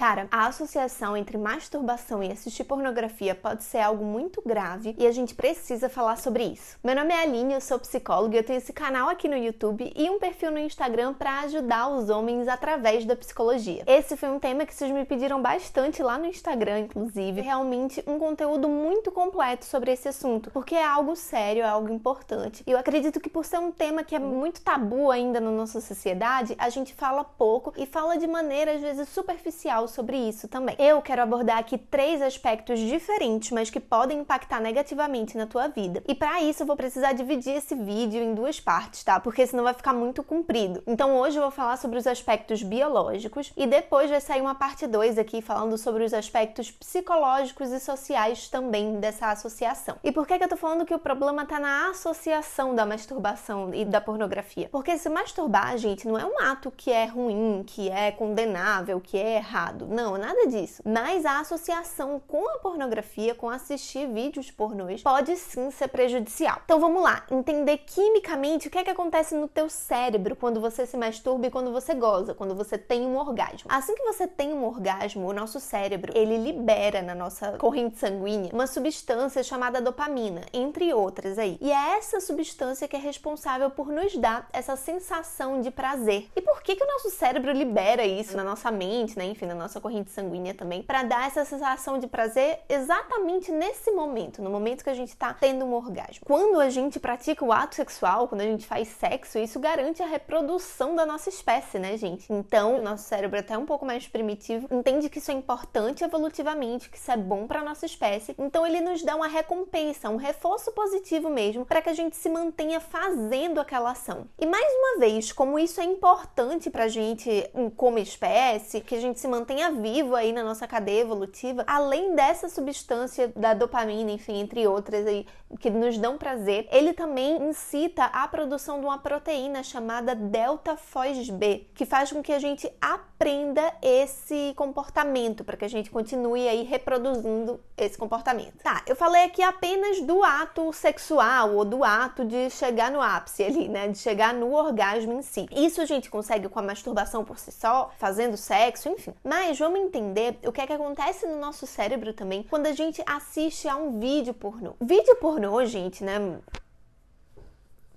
Cara, a associação entre masturbação e assistir pornografia pode ser algo muito grave e a gente precisa falar sobre isso. Meu nome é Aline, eu sou psicóloga e eu tenho esse canal aqui no YouTube e um perfil no Instagram para ajudar os homens através da psicologia. Esse foi um tema que vocês me pediram bastante lá no Instagram, inclusive. Realmente um conteúdo muito completo sobre esse assunto, porque é algo sério, é algo importante. E eu acredito que por ser um tema que é muito tabu ainda na nossa sociedade, a gente fala pouco e fala de maneira às vezes superficial sobre isso também. Eu quero abordar aqui 3 aspectos diferentes, mas que podem impactar negativamente na tua vida. E para isso eu vou precisar dividir esse vídeo em 2 partes, tá? Porque senão vai ficar muito comprido. Então hoje eu vou falar sobre os aspectos biológicos e depois vai sair uma parte 2 aqui falando sobre os aspectos psicológicos e sociais também dessa associação. E por que eu tô falando que o problema tá na associação da masturbação e da pornografia? Porque se masturbar, gente, não é um ato que é ruim, que é condenável, que é errado. Não, nada disso. Mas a associação com a pornografia, com assistir vídeos pornôs, pode sim ser prejudicial. Então vamos lá, entender quimicamente o que é que acontece no teu cérebro quando você se masturba e quando você goza, quando você tem um orgasmo. Assim que você tem um orgasmo, o nosso cérebro, ele libera na nossa corrente sanguínea uma substância chamada dopamina, entre outras aí. E é essa substância que é responsável por nos dar essa sensação de prazer. E por que o nosso cérebro libera isso na nossa mente, né? Enfim, na nossa corrente sanguínea também, para dar essa sensação de prazer exatamente nesse momento, no momento que a gente tá tendo um orgasmo. Quando a gente pratica o ato sexual, quando a gente faz sexo, isso garante a reprodução da nossa espécie, né, gente? Então, o nosso cérebro, até um pouco mais primitivo, entende que isso é importante evolutivamente, que isso é bom para nossa espécie. Então, ele nos dá uma recompensa, um reforço positivo mesmo, para que a gente se mantenha fazendo aquela ação. E mais uma vez, como isso é importante pra gente como espécie, que a gente se mantenha vivo aí na nossa cadeia evolutiva, além dessa substância da dopamina, enfim, entre outras aí, que nos dão prazer, ele também incita a produção de uma proteína chamada delta-FOSB, que faz com que a gente aprenda esse comportamento, para que a gente continue aí reproduzindo esse comportamento. Tá, eu falei aqui apenas do ato sexual, ou do ato de chegar no ápice ali, né, de chegar no orgasmo em si. Isso a gente consegue com a masturbação por si só, fazendo sexo, enfim. Mas vamos entender o que é que acontece no nosso cérebro também quando a gente assiste a um vídeo pornô. Vídeo pornô, gente, né? O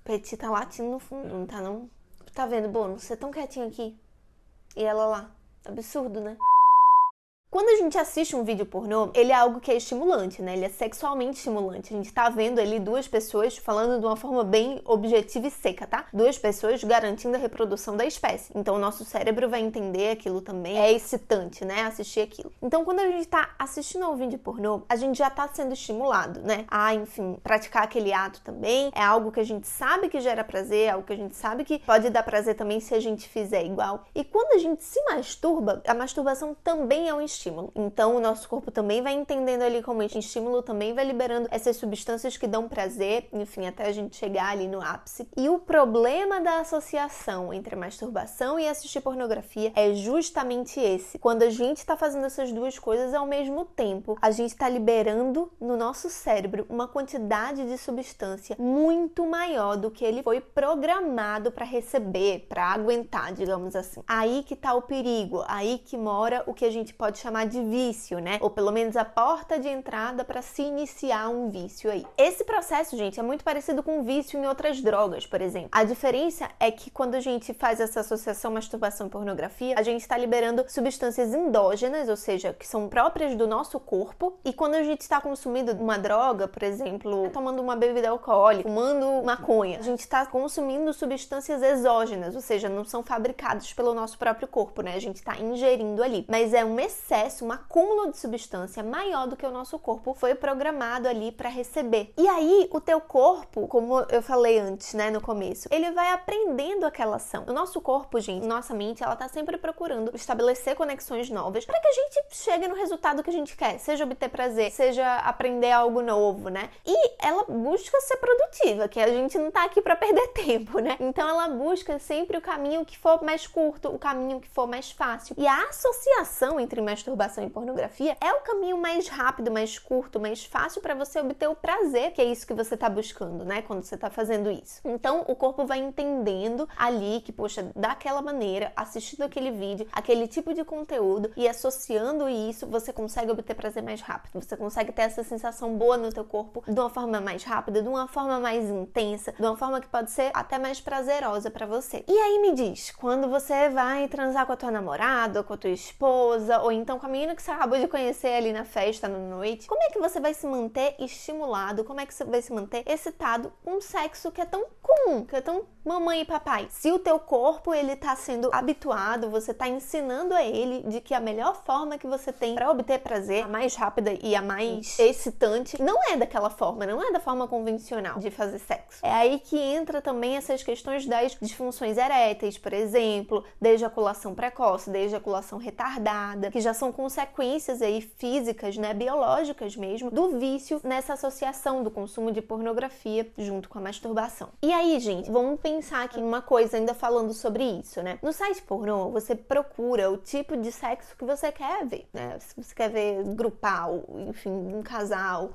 Petit tá latindo no fundo, não tá não? Tá vendo, Bono? Você é tão quietinho aqui. E ela lá. Absurdo, né? Quando a gente assiste um vídeo pornô, ele é algo que é estimulante, né? Ele é sexualmente estimulante. A gente tá vendo ali 2 pessoas falando de uma forma bem objetiva e seca, tá? 2 pessoas garantindo a reprodução da espécie. Então, o nosso cérebro vai entender aquilo também. É excitante, né? Assistir aquilo. Então, quando a gente tá assistindo ao vídeo pornô, a gente já tá sendo estimulado, né? Enfim, praticar aquele ato também é algo que a gente sabe que gera prazer, é algo que a gente sabe que pode dar prazer também se a gente fizer igual. E quando a gente se masturba, a masturbação também é um estímulo. Então, o nosso corpo também vai entendendo ali como esse estímulo, também vai liberando essas substâncias que dão prazer, enfim, até a gente chegar ali no ápice. E o problema da associação entre a masturbação e assistir pornografia é justamente esse. Quando a gente está fazendo essas 2 coisas ao mesmo tempo, a gente está liberando no nosso cérebro uma quantidade de substância muito maior do que ele foi programado para receber, para aguentar, digamos assim. Aí que tá o perigo, aí que mora o que a gente pode chamar de vício, né? Ou pelo menos a porta de entrada para se iniciar um vício aí. Esse processo, gente, é muito parecido com o vício em outras drogas, por exemplo. A diferença é que quando a gente faz essa associação masturbação e pornografia, a gente está liberando substâncias endógenas, ou seja, que são próprias do nosso corpo, e quando a gente está consumindo uma droga, por exemplo, tomando uma bebida alcoólica, fumando maconha, a gente está consumindo substâncias exógenas, ou seja, não são fabricadas pelo nosso próprio corpo, né? A gente está ingerindo ali. Mas é um excesso, um acúmulo de substância maior do que o nosso corpo foi programado ali para receber. E aí, o teu corpo, como eu falei antes, né, no começo, ele vai aprendendo aquela ação. O nosso corpo, gente, nossa mente, ela tá sempre procurando estabelecer conexões novas para que a gente chegue no resultado que a gente quer, seja obter prazer, seja aprender algo novo, né? E ela busca ser produtiva, que a gente não tá aqui para perder tempo, né? Então ela busca sempre o caminho que for mais curto, o caminho que for mais fácil. E a associação entre masturbação masturbação e pornografia é o caminho mais rápido, mais curto, mais fácil para você obter o prazer, que é isso que você tá buscando, né, quando você tá fazendo isso. Então, o corpo vai entendendo ali que, poxa, daquela maneira, assistindo aquele vídeo, aquele tipo de conteúdo e associando isso, você consegue obter prazer mais rápido. Você consegue ter essa sensação boa no teu corpo de uma forma mais rápida, de uma forma mais intensa, de uma forma que pode ser até mais prazerosa pra você. E aí me diz, quando você vai transar com a tua namorada, ou com a tua esposa, ou então com a menina que você acabou de conhecer ali na festa, na noite, como é que você vai se manter estimulado? Como é que você vai se manter excitado com um sexo que é tão comum, que é tão mamãe e papai? Se o teu corpo, ele tá sendo habituado, você tá ensinando a ele de que a melhor forma que você tem pra obter prazer, a mais rápida e a mais excitante, não é daquela forma, não é da forma convencional de fazer sexo. É aí que entra também essas questões das disfunções eréteis, por exemplo, da ejaculação precoce, da ejaculação retardada, que já são consequências aí físicas, né, biológicas mesmo, do vício nessa associação do consumo de pornografia junto com a masturbação. E aí, gente, vamos pensar aqui numa coisa ainda falando sobre isso, né? No site pornô, você procura o tipo de sexo que você quer ver, né? Se você quer ver grupal, enfim, um casal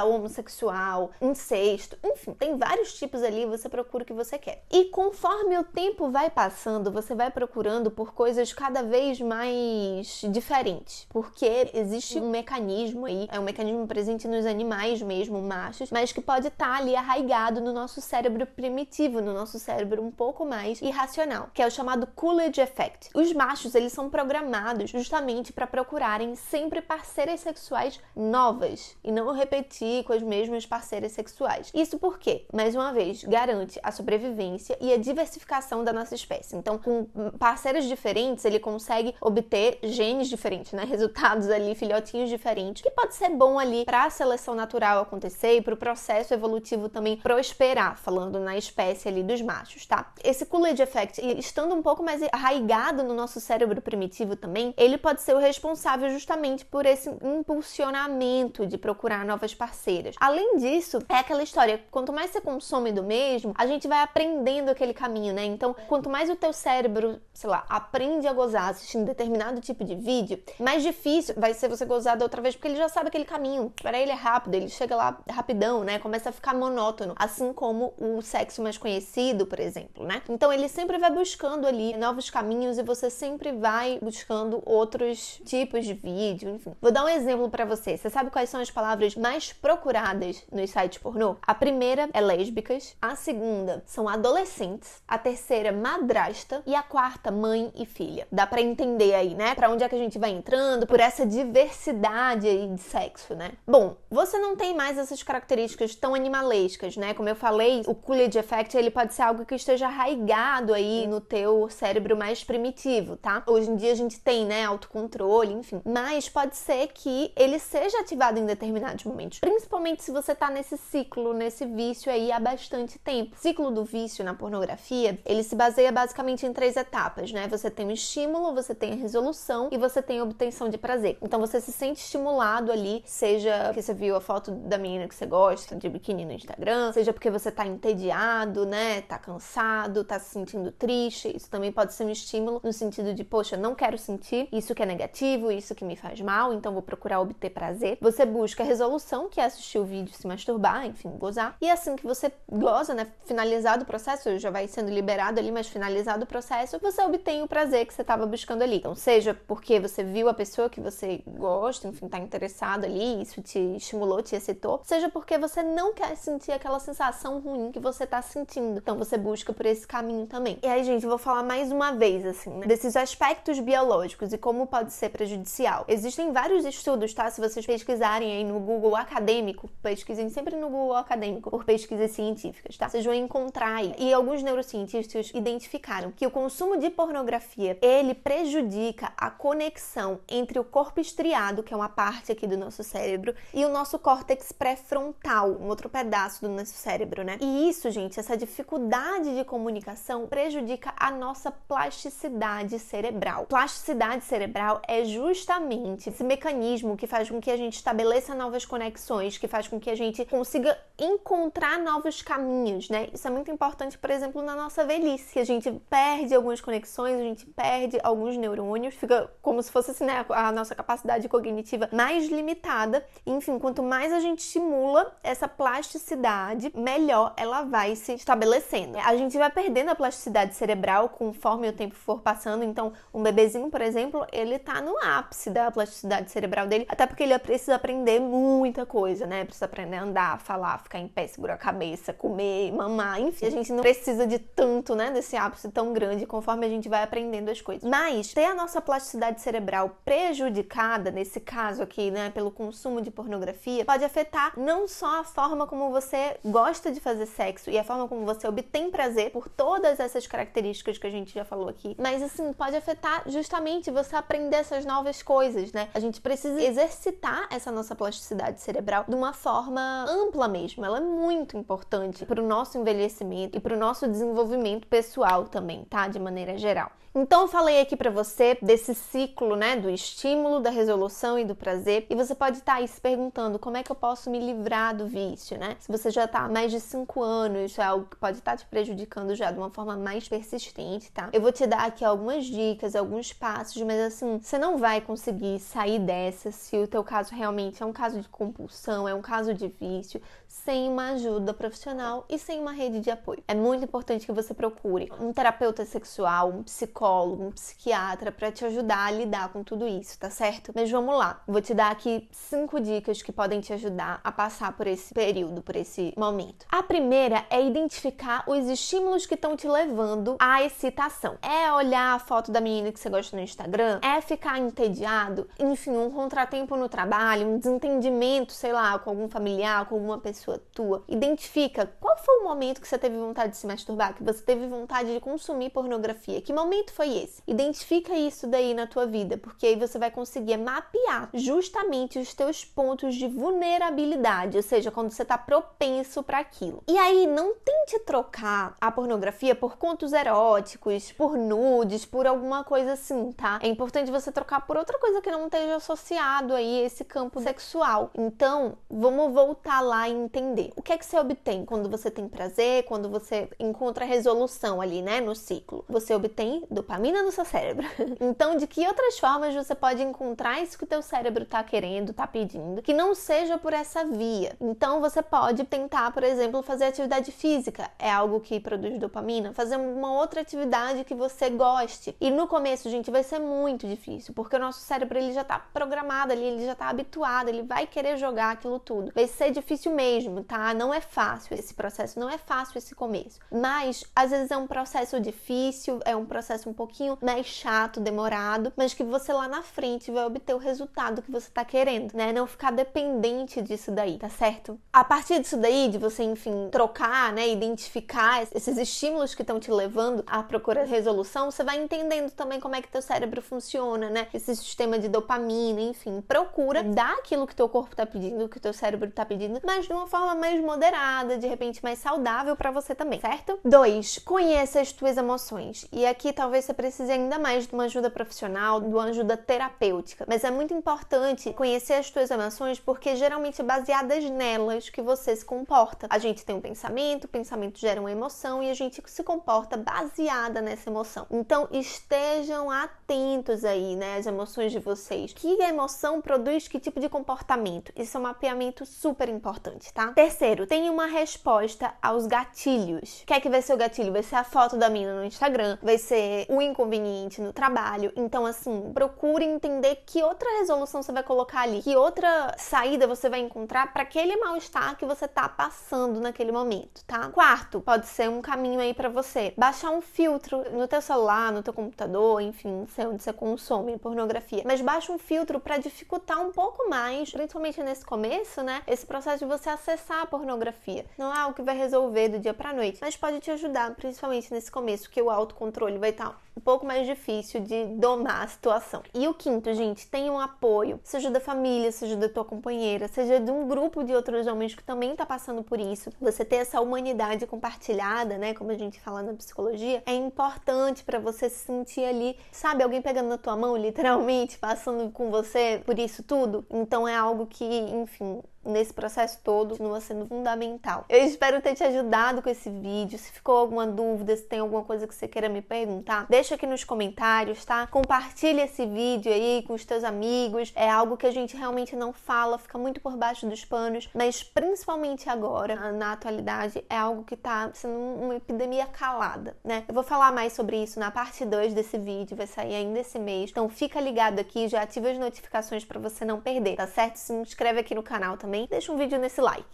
homossexual, incesto, enfim, tem vários tipos ali, você procura o que você quer. E conforme o tempo vai passando, você vai procurando por coisas cada vez mais diferentes, porque existe um mecanismo aí, é um mecanismo presente nos animais mesmo, machos, mas que pode estar ali arraigado no nosso cérebro primitivo, no nosso cérebro um pouco mais irracional, que é o chamado Coolidge Effect. Os machos, eles são programados justamente para procurarem sempre parceiras sexuais novas e não repetir com as mesmas parceiras sexuais. Isso porque, mais uma vez, garante a sobrevivência e a diversificação da nossa espécie. Então, com parceiras diferentes, ele consegue obter genes diferentes, né? Resultados ali, filhotinhos diferentes, que pode ser bom ali para a seleção natural acontecer e para o processo evolutivo também prosperar, falando na espécie ali dos machos, tá? Esse Coolidge Effect, estando um pouco mais arraigado no nosso cérebro primitivo também, ele pode ser o responsável justamente por esse impulsionamento de procurar novas parceiras. Além disso, é aquela história, quanto mais você consome do mesmo, a gente vai aprendendo aquele caminho, né? Então, quanto mais o teu cérebro, sei lá, aprende a gozar assistindo determinado tipo de vídeo, mais difícil vai ser você gozar da outra vez, porque ele já sabe aquele caminho. Para ele é rápido, ele chega lá rapidão, né? Começa a ficar monótono, assim como o sexo mais conhecido, por exemplo, né? Então, ele sempre vai buscando ali novos caminhos e você sempre vai buscando outros tipos de vídeo, enfim. Vou dar um exemplo para você. Você sabe quais são as palavras mais procuradas nos sites pornô? A primeira é lésbicas, a segunda são adolescentes, a terceira madrasta e a quarta mãe e filha. Dá pra entender aí, né? Pra onde é que a gente vai entrando, por essa diversidade aí de sexo, né? Bom, você não tem mais essas características tão animalescas, né? Como eu falei, o Coolidge Effect, ele pode ser algo que esteja arraigado aí no teu cérebro mais primitivo, tá? Hoje em dia a gente tem, né, autocontrole, enfim. Mas pode ser que ele seja ativado em determinados momentos. Principalmente se você tá nesse ciclo, nesse vício aí há bastante tempo. O ciclo do vício na pornografia, ele se baseia basicamente em 3 etapas, né? Você tem o estímulo, você tem a resolução e você tem a obtenção de prazer. Então você se sente estimulado ali, seja porque você viu a foto da menina que você gosta de biquíni no Instagram, seja porque você tá entediado, né? Tá cansado, tá se sentindo triste. Isso também pode ser um estímulo no sentido de, poxa, não quero sentir isso que é negativo, isso que me faz mal, então vou procurar obter prazer. Você busca a resolução, que é assistir o vídeo, se masturbar, enfim, gozar. E assim que você goza, né, finalizado o processo, já vai sendo liberado ali, mas finalizado o processo, você obtém o prazer que você estava buscando ali. Então, seja porque você viu a pessoa que você gosta, enfim, tá interessado ali, isso te estimulou, te excitou, seja porque você não quer sentir aquela sensação ruim que você tá sentindo. Então, você busca por esse caminho também. E aí, gente, eu vou falar mais uma vez, assim, né, desses aspectos biológicos e como pode ser prejudicial. Existem vários estudos, tá? Se vocês pesquisarem aí no Google acadêmico, pesquisem sempre no Google acadêmico por pesquisas científicas, tá? Vocês vão encontrar aí. E alguns neurocientistas identificaram que o consumo de pornografia, ele prejudica a conexão entre o corpo estriado, que é uma parte aqui do nosso cérebro, e o nosso córtex pré-frontal, um outro pedaço do nosso cérebro, né? E isso, gente, essa dificuldade de comunicação prejudica a nossa plasticidade cerebral. Plasticidade cerebral é justamente esse mecanismo que faz com que a gente estabeleça novas conexões, que faz com que a gente consiga encontrar novos caminhos, né? Isso é muito importante, por exemplo, na nossa velhice, que a gente perde algumas conexões, a gente perde alguns neurônios, fica como se fosse assim, né, a nossa capacidade cognitiva mais limitada. Enfim, quanto mais a gente estimula essa plasticidade, melhor ela vai se estabelecendo. A gente vai perdendo a plasticidade cerebral conforme o tempo for passando. Então, um bebezinho, por exemplo, ele tá no ápice da plasticidade cerebral dele, até porque ele precisa aprender muita coisa, né? Precisa aprender a andar, falar, ficar em pé, segurar a cabeça, comer, mamar, enfim. A gente não precisa de tanto, né, desse ápice tão grande conforme a gente vai aprendendo as coisas. Mas ter a nossa plasticidade cerebral prejudicada, nesse caso aqui, né, pelo consumo de pornografia, pode afetar não só a forma como você gosta de fazer sexo e a forma como você obtém prazer por todas essas características que a gente já falou aqui, mas assim, pode afetar justamente você aprender essas novas coisas, né? A gente precisa exercitar essa nossa plasticidade cerebral de uma forma ampla mesmo. Ela é muito importante para o nosso envelhecimento e para o nosso desenvolvimento pessoal também, tá? De maneira geral. Então eu falei aqui pra você desse ciclo, né, do estímulo, da resolução e do prazer, e você pode estar aí se perguntando como é que eu posso me livrar do vício, né? Se você já tá há mais de 5 anos, é algo que pode estar te prejudicando já de uma forma mais persistente, tá? Eu vou te dar aqui algumas dicas, alguns passos, mas assim, você não vai conseguir sair dessa se o teu caso realmente é um caso de compulsão, é um caso de vício, sem uma ajuda profissional e sem uma rede de apoio. É muito importante que você procure um terapeuta sexual, um psicólogo, um psiquiatra para te ajudar a lidar com tudo isso, tá certo? Mas vamos lá, vou te dar aqui 5 dicas que podem te ajudar a passar por esse período, por esse momento. A primeira é identificar os estímulos que estão te levando à excitação. É olhar a foto da menina que você gosta no Instagram? É ficar entediado? Enfim, um contratempo no trabalho, um desentendimento, sei lá, com algum familiar, com alguma pessoa tua. Identifica qual foi o momento que você teve vontade de se masturbar, que você teve vontade de consumir pornografia. Que momento foi esse? Identifica isso daí na tua vida, porque aí você vai conseguir mapear justamente os teus pontos de vulnerabilidade, ou seja, quando você tá propenso para aquilo. E aí, não tente trocar a pornografia por contos eróticos, por nudes, por alguma coisa assim, tá? É importante você trocar por outra coisa que não esteja associado aí a esse campo sexual. Então, vamos voltar lá e entender. O que é que você obtém quando você tem prazer, quando você encontra resolução ali, né, no ciclo? Você obtém dopamina no seu cérebro. Então, de que outras formas você pode encontrar isso que o teu cérebro tá querendo, tá pedindo, que não seja por essa via? Então, você pode tentar, por exemplo, fazer atividade física. É algo que produz dopamina. Fazer uma outra atividade que você goste. E no começo, gente, vai ser muito difícil, porque o nosso cérebro, ele já tá programado ali, ele já tá habituado, ele vai querer jogar aquilo tudo. Vai ser difícil mesmo, tá? Não é fácil esse processo, não é fácil esse começo. Mas, às vezes é um processo difícil, é um processo um pouquinho mais chato, demorado, mas que você lá na frente vai obter o resultado que você tá querendo, né? Não ficar dependente disso daí, tá certo? A partir disso daí, de você, enfim, trocar, né, identificar esses estímulos que estão te levando à procura de resolução, você vai entendendo também como é que teu cérebro funciona, né? Esse sistema de dopamina, enfim, procura dar aquilo que teu corpo tá pedindo, que teu cérebro tá pedindo, mas de uma forma mais moderada, de repente mais saudável pra você também, certo? 2. Conheça as tuas emoções. E aqui talvez você precise ainda mais de uma ajuda profissional, de uma ajuda terapêutica. Mas é muito importante conhecer as tuas emoções, porque geralmente é baseadas nelas que você se comporta. A gente tem um pensamento, o pensamento gera uma emoção e a gente se comporta baseada nessa emoção. Então estejam atentos aí, né, às emoções de vocês. Que emoção produz que tipo de comportamento? Isso é um mapeamento super importante, tá? Terceiro, tenha uma resposta aos gatilhos. O que é que vai ser o gatilho? Vai ser a foto da mina no Instagram, vai ser o inconveniente no trabalho. Então, assim, procure entender que outra resolução você vai colocar ali, que outra saída você vai encontrar para aquele mal-estar que você tá passando naquele momento, tá? Quarto, pode ser um caminho aí para você baixar um filtro no teu celular, no teu computador, enfim, não sei onde você consome pornografia, mas baixa um filtro para dificultar um pouco mais, principalmente nesse começo, né, esse processo de você acessar a pornografia. Não é algo que vai resolver do dia pra noite, mas pode te ajudar, principalmente nesse começo, que o autocontrole vai estar um pouco mais difícil de domar a situação. E o quinto, gente, tenha um apoio, seja da família, seja da tua companheira, seja de um grupo de outros homens que também tá passando por isso. Você ter essa humanidade compartilhada, né, como a gente fala na psicologia, é importante pra você se sentir ali, sabe, alguém pegando na tua mão, literalmente, passando com você por isso tudo. Então é algo que, enfim, nesse processo todo continua sendo fundamental. Eu espero ter te ajudado com esse vídeo. Se ficou alguma dúvida, se tem alguma coisa que você queira me perguntar, deixa aqui nos comentários, tá? Compartilha esse vídeo aí com os teus amigos. É algo que a gente realmente não fala, fica muito por baixo dos panos, mas principalmente agora, na atualidade, é algo que tá sendo uma epidemia calada, né? Eu vou falar mais sobre isso na parte 2 desse vídeo, vai sair ainda esse mês. Então fica ligado aqui, já ativa as notificações pra você não perder, tá certo? Se inscreve aqui no canal também, deixa um vídeo nesse like.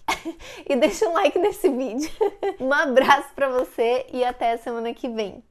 E deixa um like nesse vídeo. Um abraço pra você e até a semana que vem.